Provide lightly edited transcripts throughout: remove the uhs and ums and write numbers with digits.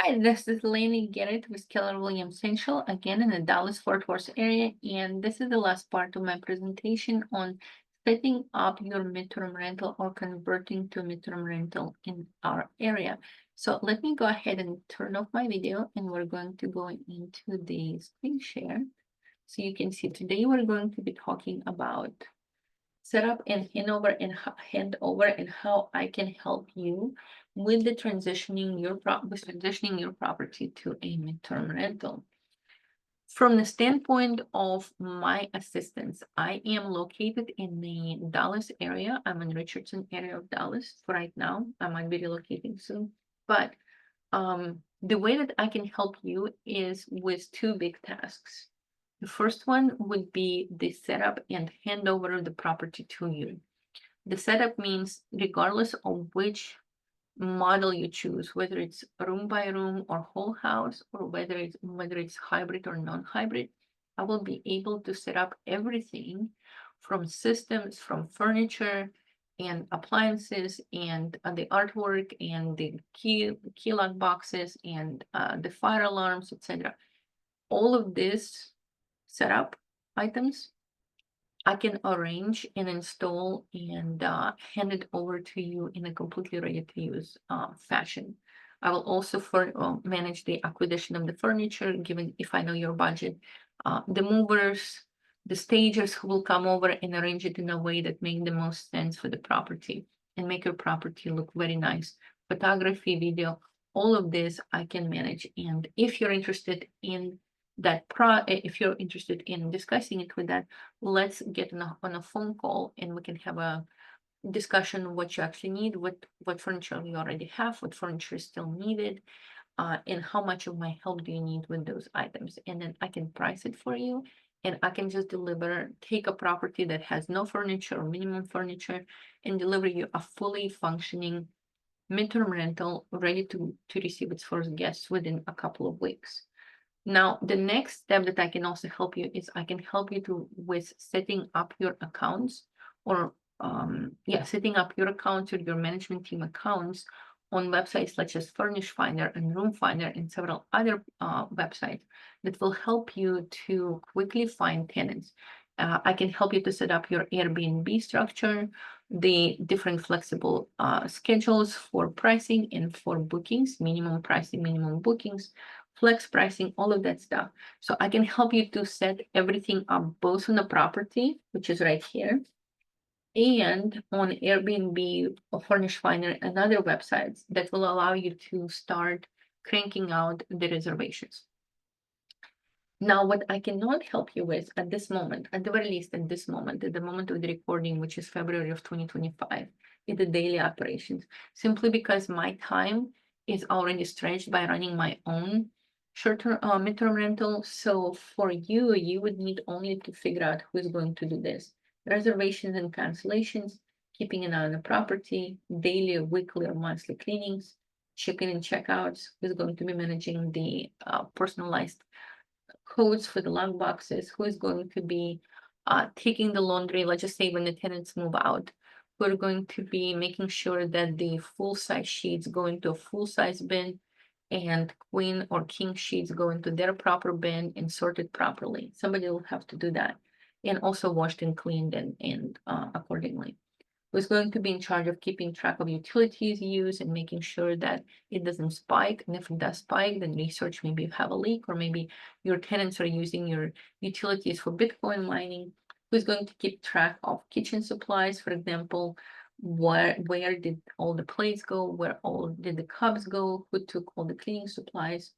Hi, this is Laney Garrett with Keller Williams Central, again in the Dallas-Fort Worth area, and this is the last part of my presentation on setting up your midterm rental or converting to midterm rental in our area. So let me go ahead and turn off my video, and we're going to go into the screen share. So you can see today we're going to be talking about setup and handover and how I can help you with the transitioning your property to a midterm rental. From the standpoint of my assistance, I am located in the Dallas area. I'm in Richardson area of Dallas for right now. I might be relocating soon, but the way that I can help you is with two big tasks. The first one would be the setup and handover of the property to you. The setup means regardless of which model you choose, whether it's room by room or whole house, or whether it's hybrid or non-hybrid, I will be able to set up everything from systems, from furniture and appliances and the artwork and the key lock boxes and the fire alarms, etc. All of this setup items I can arrange and install and hand it over to you in a completely ready to use fashion. I will also manage the acquisition of the furniture, given if I know your budget, the movers, the stagers who will come over and arrange it in a way that make the most sense for the property and make your property look very nice. Photography, video, all of this I can manage. And if you're interested in if you're interested in discussing it with that, let's get on a phone call and we can have a discussion what you actually need, what furniture you already have, what furniture is still needed, and how much of my help do you need with those items. And then I can price it for you, and I can just take a property that has no furniture or minimum furniture and deliver you a fully functioning midterm rental ready to receive its first guests within a couple of weeks. Now, the next step that I can also help you is I can help you with setting up your accounts or setting up your accounts or your management team accounts on websites such as Furnish Finder and Room Finder and several other websites that will help you to quickly find tenants. I can help you to set up your Airbnb structure, the different flexible schedules for pricing and for bookings, minimum pricing, minimum bookings, flex pricing, all of that stuff. So I can help you to set everything up both on the property, which is right here, and on Airbnb or Furnish Finder and other websites that will allow you to start cranking out the reservations. Now, what I cannot help you with at this moment, at the very least at this moment, at the moment of the recording, which is February of 2025, is the daily operations, simply because my time is already stretched by running my own short-term midterm rental. So for you, you would need only to figure out who's going to do this. Reservations and cancellations, keeping an eye on the property, daily, weekly, or monthly cleanings, check-in and checkouts, who's going to be managing the personalized codes for the lock boxes, who is going to be taking the laundry, let's just say when the tenants move out, who are going to be making sure that the full-size sheets go into a full-size bin and queen or king sheets go into their proper bin and sorted properly. Somebody will have to do that. And also washed and cleaned and accordingly. Who's going to be in charge of keeping track of utilities used and making sure that it doesn't spike. And if it does spike, then research maybe you have a leak or maybe your tenants are using your utilities for Bitcoin mining. Who's going to keep track of kitchen supplies, for example, where did all the plates go, where all did the cups go, who took all the cleaning supplies,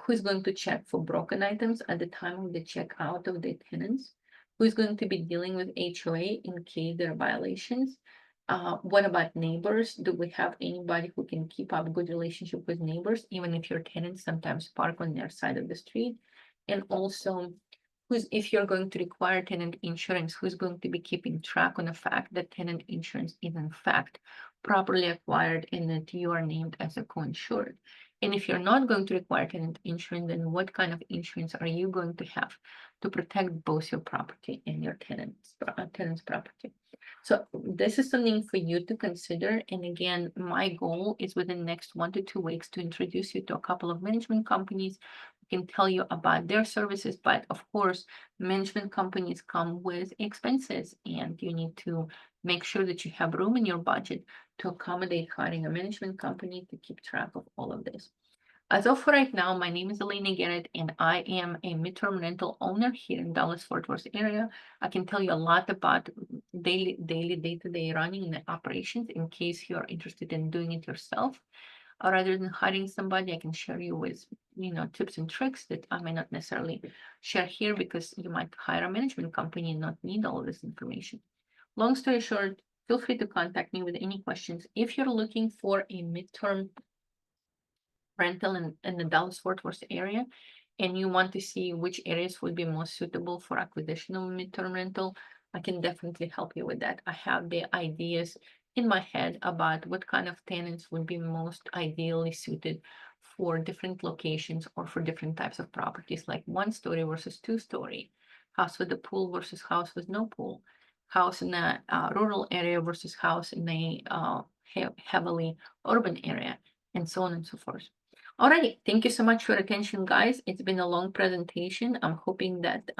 who's going to check for broken items at the time of the checkout of the tenants, who's going to be dealing with HOA in case there are violations. What about neighbors? Do we have anybody who can keep up good relationship with neighbors, even if your tenants sometimes park on their side of the street? And also, if you're going to require tenant insurance, who's going to be keeping track on the fact that tenant insurance is in fact properly acquired and that you are named as a co-insured? And if you're not going to require tenant insurance, then what kind of insurance are you going to have to protect both your property and your tenant's property? So this is something for you to consider. And again, my goal is within the next 1 to 2 weeks to introduce you to a couple of management companies who can tell you about their services. But of course, management companies come with expenses, and you need to make sure that you have room in your budget to accommodate hiring a management company to keep track of all of this. As of right now, my name is Elena Garrett, and I am a midterm rental owner here in Dallas-Fort Worth area. I can tell you a lot about daily, day-to-day running and operations in case you're interested in doing it yourself. Or rather than hiring somebody, I can share you with, tips and tricks that I may not necessarily share here because you might hire a management company and not need all of this information. Long story short, feel free to contact me with any questions. If you're looking for a midterm rental in the Dallas-Fort Worth area, and you want to see which areas would be most suitable for acquisition of midterm rental, I can definitely help you with that. I have the ideas in my head about what kind of tenants would be most ideally suited for different locations or for different types of properties, like 1 story versus 2 story, house with a pool versus house with no pool, house in a rural area versus house in a heavily urban area, and so on and so forth. Alrighty, thank you so much for your attention, guys. It's been a long presentation. I'm hoping that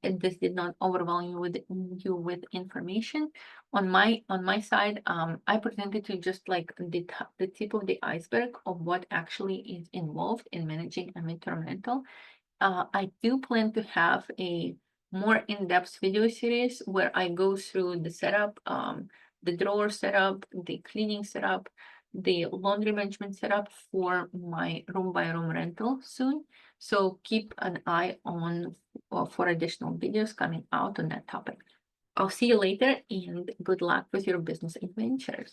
this did not overwhelm you with information. On my side, I presented to just like the tip of the iceberg of what actually is involved in managing a midterm rental. I do plan to have a more in-depth video series where I go through the setup, the drawer setup, the cleaning setup, the laundry management setup for my room by room rental soon. So keep an eye on for additional videos coming out on that topic. I'll see you later and good luck with your business adventures.